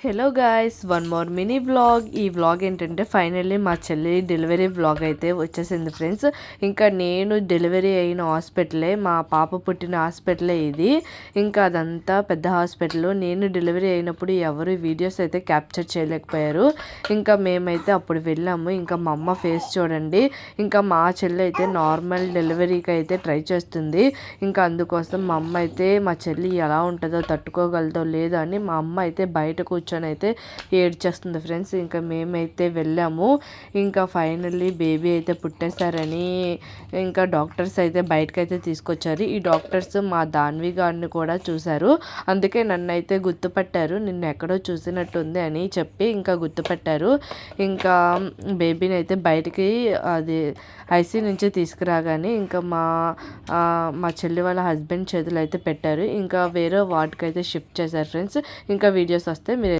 Hello guys, one more mini vlog. ఈ vlog ఏంటంటే finally మా చెల్లి డెలివరీ వ్లాగ్ అయితే వచ్చేసింది ఫ్రెండ్స్. ఇంకా నేను డెలివరీ అయిన హాస్పిటలే, మా పాప పుట్టిన హాస్పిటలే ఇది. ఇంకా అదంతా పెద్ద హాస్పిటల్. నేను డెలివరీ అయినప్పుడు ఎవరు వీడియోస్ అయితే క్యాప్చర్ చేయలేకపోయారు. ఇంకా మేమైతే అప్పుడు వెళ్ళాము. ఇంకా మా అమ్మ ఫేస్ చూడండి. ఇంకా మా చెల్లి అయితే నార్మల్ డెలివరీకి అయితే ట్రై చేస్తుంది. ఇంకా అందుకోసం మా అమ్మ అయితే మా చెల్లి ఎలా ఉంటుందో, తట్టుకోగలదో లేదో అని మా అమ్మ అయితే బయట కూర్చొని అయితే ఏడ్చేస్తుంది ఫ్రెండ్స్. ఇంకా మేమైతే వెళ్ళాము. ఇంకా ఫైనల్లీ బేబీ అయితే పుట్టేశారని ఇంకా డాక్టర్స్ అయితే బయటకైతే తీసుకొచ్చారు. ఈ డాక్టర్స్ మా దాన్వి గారిని కూడా చూశారు. అందుకే నన్ను అయితే గుర్తుపట్టారు. నిన్ను ఎక్కడో చూసినట్టుంది అని చెప్పి ఇంకా గుర్తుపట్టారు. ఇంకా బేబీని అయితే బయటికి అది ఐసీ నుంచి తీసుకురాగానే ఇంకా మా చెల్లి వాళ్ళ హస్బెండ్ చేతులు అయితే పెట్టారు. ఇంకా వేరే వార్డ్కి అయితే షిఫ్ట్ చేశారు ఫ్రెండ్స్. ఇంకా వీడియోస్ వస్తే మీరు